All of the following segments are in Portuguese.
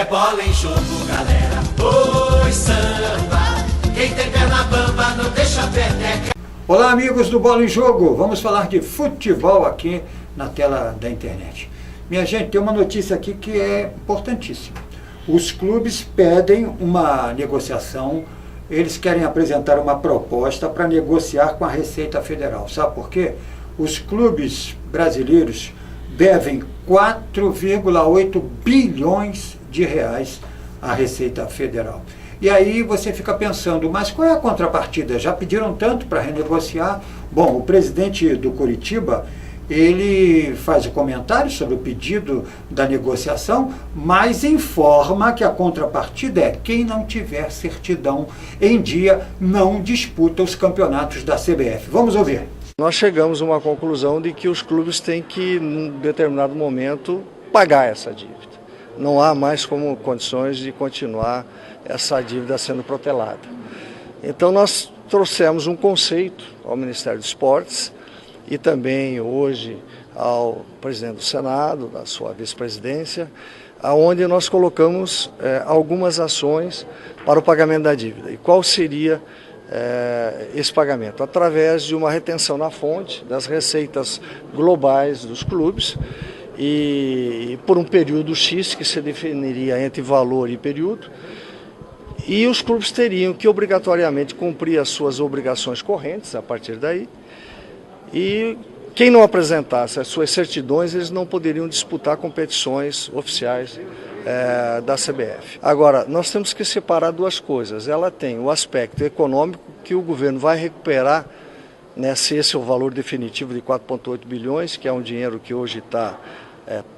bola em jogo, galera. Oi, samba. Quem tem perna bamba não deixa a peteca. Olá, amigos do Bola em Jogo. Vamos falar de futebol aqui na tela da internet. Minha gente, tem uma notícia aqui que é importantíssima. Os clubes pedem uma negociação, eles querem apresentar uma proposta para negociar com a Receita Federal. Sabe por quê? Os clubes brasileiros devem 4,8 bilhões de reais à Receita Federal. E aí você fica pensando, mas qual é a contrapartida? Já pediram tanto para renegociar? Bom, o presidente do Coritiba, ele faz o comentário sobre o pedido da negociação, mas informa que a contrapartida é quem não tiver certidão em dia não disputa os campeonatos da CBF. Vamos ouvir. Nós chegamos a uma conclusão de que os clubes têm que, em determinado momento, pagar essa dívida. Não há mais como condições de continuar essa dívida sendo protelada. Então nós trouxemos um conceito ao Ministério dos Esportes e também hoje ao presidente do Senado, da sua vice-presidência, onde nós colocamos algumas ações para o pagamento da dívida. E qual seria esse pagamento? Através de uma retenção na fonte das receitas globais dos clubes e por um período X que se definiria entre valor e período, e os clubes teriam que obrigatoriamente cumprir as suas obrigações correntes a partir daí, e quem não apresentasse as suas certidões, eles não poderiam disputar competições oficiais da CBF. Agora, nós temos que separar duas coisas. Ela tem o aspecto econômico, que o governo vai recuperar, se esse é o valor definitivo de 4,8 bilhões, que é um dinheiro que hoje está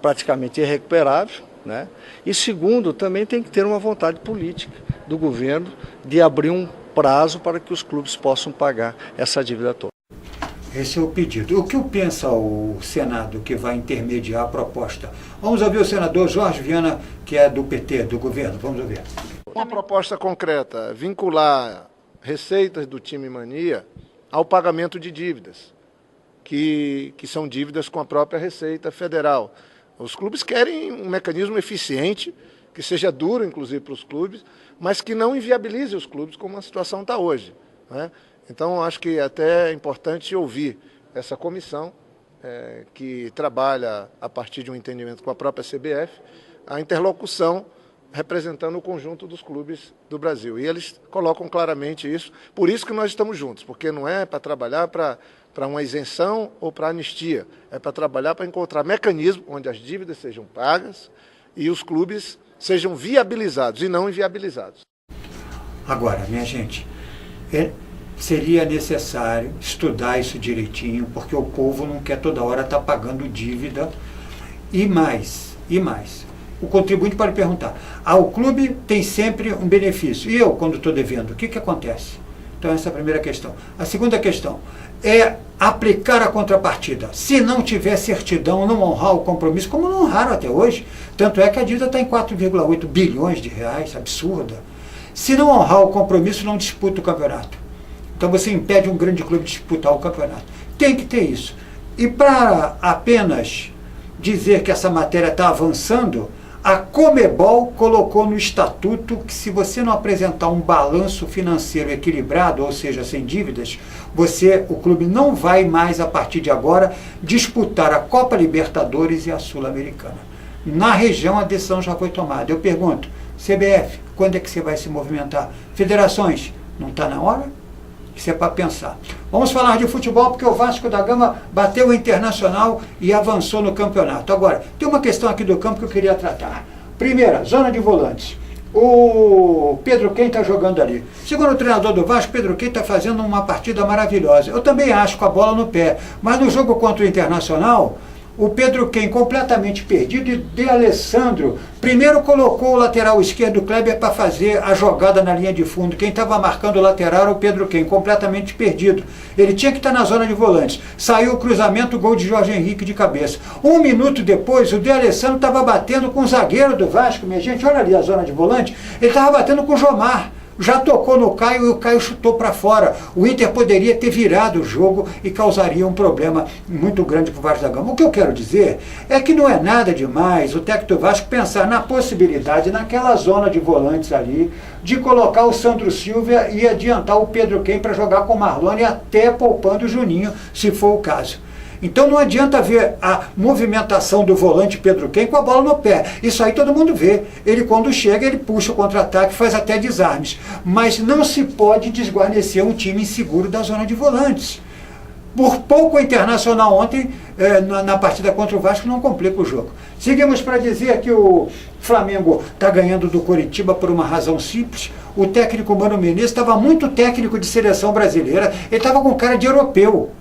praticamente irrecuperável, né? E segundo, também tem que ter uma vontade política do governo de abrir um prazo para que os clubes possam pagar essa dívida toda. Esse é o pedido. O que pensa o Senado que vai intermediar a proposta? Vamos ouvir o senador Jorge Viana, que é do PT, do governo. Vamos ouvir. Uma proposta concreta, vincular receitas do time Mania ao pagamento de dívidas, que são dívidas com a própria Receita Federal. Os clubes querem um mecanismo eficiente, que seja duro, inclusive, para os clubes, mas que não inviabilize os clubes como a situação está hoje, né? Então, acho que até é importante ouvir essa comissão que trabalha a partir de um entendimento com a própria CBF, a interlocução representando o conjunto dos clubes do Brasil. E eles colocam claramente isso, por isso que nós estamos juntos, porque não é para trabalhar para uma isenção ou para anistia, é para trabalhar para encontrar mecanismos onde as dívidas sejam pagas e os clubes sejam viabilizados e não inviabilizados. Agora, minha gente, seria necessário estudar isso direitinho, porque o povo não quer toda hora estar pagando dívida. E mais, o contribuinte pode perguntar, o clube tem sempre um benefício, e eu, quando estou devendo, o que acontece? Então essa é a primeira questão. A segunda questão é aplicar a contrapartida. Se não tiver certidão, não honrar o compromisso, como não honraram até hoje, tanto é que a dívida está em 4,8 bilhões de reais, absurda. Se não honrar o compromisso, não disputa o campeonato. Então você impede um grande clube de disputar o campeonato. Tem que ter isso. E para apenas dizer que essa matéria está avançando, a Conmebol colocou no estatuto que se você não apresentar um balanço financeiro equilibrado, ou seja, sem dívidas, o clube não vai mais, a partir de agora, disputar a Copa Libertadores e a Sul-Americana. Na região a decisão já foi tomada. Eu pergunto, CBF, quando é que você vai se movimentar? Federações, não está na hora? Isso é para pensar. Vamos falar de futebol, porque o Vasco da Gama bateu o Internacional e avançou no campeonato. Agora, tem uma questão aqui do campo que eu queria tratar. Primeira, zona de volantes. O Pedro Quem está jogando ali. Segundo o treinador do Vasco, Pedro Quem está fazendo uma partida maravilhosa. Eu também acho, com a bola no pé. Mas no jogo contra o Internacional, o Pedro Quem completamente perdido, e De Alessandro primeiro colocou o lateral esquerdo Kleber para fazer a jogada na linha de fundo. Quem estava marcando o lateral era o Pedro Quem, completamente perdido. Ele tinha que estar na zona de volantes. Saiu o cruzamento, gol de Jorge Henrique de cabeça. Um minuto depois, o De Alessandro estava batendo com o zagueiro do Vasco, minha gente, olha ali a zona de volante, ele estava batendo com o Jomar. já tocou no Caio e o Caio chutou para fora. O Inter poderia ter virado o jogo e causaria um problema muito grande para o Vasco da Gama. O que eu quero dizer é que não é nada demais o técnico do Vasco pensar na possibilidade, naquela zona de volantes ali, de colocar o Sandro Silva e adiantar o Pedro Quem para jogar com o Marlone, até poupando o Juninho, se for o caso. Então não adianta ver a movimentação do volante Pedro Quem com a bola no pé. Isso aí todo mundo vê. Ele quando chega, ele puxa o contra-ataque, faz até desarmes. Mas não se pode desguarnecer um time inseguro da zona de volantes. Por pouco o Internacional ontem, na partida contra o Vasco, não complica o jogo. Seguimos para dizer que o Flamengo está ganhando do Coritiba por uma razão simples. O técnico Mano Menezes estava muito técnico de seleção brasileira. Ele estava com cara de europeu.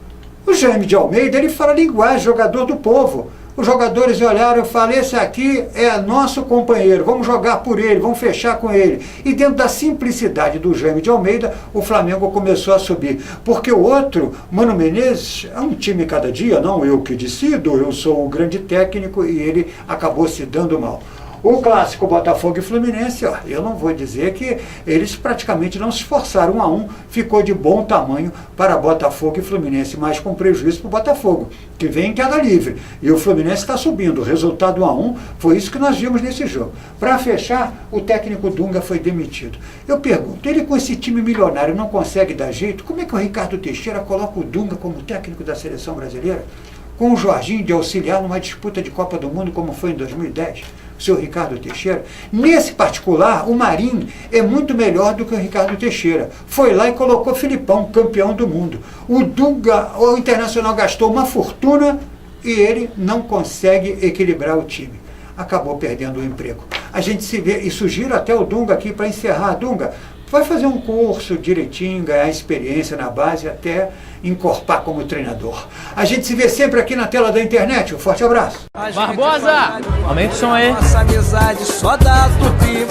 O Jaime de Almeida, ele fala linguagem, jogador do povo. Os jogadores olharam e falaram, esse aqui é nosso companheiro, vamos jogar por ele, vamos fechar com ele. E dentro da simplicidade do Jaime de Almeida, o Flamengo começou a subir. Porque o outro, Mano Menezes, é um time cada dia, não eu que decido, eu sou o grande técnico e ele acabou se dando mal. O clássico Botafogo e Fluminense, ó, eu não vou dizer que eles praticamente não se esforçaram, 1-1, ficou de bom tamanho para Botafogo e Fluminense, mas com prejuízo para o Botafogo, que vem em queda livre, e o Fluminense está subindo. O resultado 1-1 foi isso que nós vimos nesse jogo. Para fechar, o técnico Dunga foi demitido. Eu pergunto, ele com esse time milionário não consegue dar jeito? Como é que o Ricardo Teixeira coloca o Dunga como técnico da seleção brasileira? Com o Jorginho de auxiliar numa disputa de Copa do Mundo como foi em 2010? O senhor Ricardo Teixeira. Nesse particular, o Marinho é muito melhor do que o Ricardo Teixeira. Foi lá e colocou Filipão, campeão do mundo. O Dunga, o Internacional gastou uma fortuna e ele não consegue equilibrar o time. Acabou perdendo o emprego. A gente se vê, e sugiro até o Dunga aqui para encerrar. Dunga, vai fazer um curso direitinho, ganhar experiência na base até encorpar como treinador. A gente se vê sempre aqui na tela da internet. Um forte abraço. Barbosa, aumenta o som aí. Nossa amizade só dá Tupi,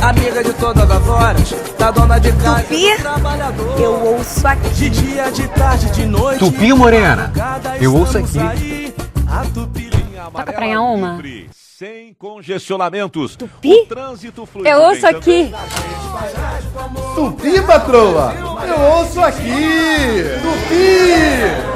amiga de todas as horas, da dona de casa, Tupi, eu ouço aqui. de dia, de tarde, de noite. Tupi Morena, eu ouço aqui. Toca pra uma. Sem congestionamentos. Tupi? O trânsito fluido. Eu ouço aqui. Tupi, patroa, eu ouço aqui. Tupi!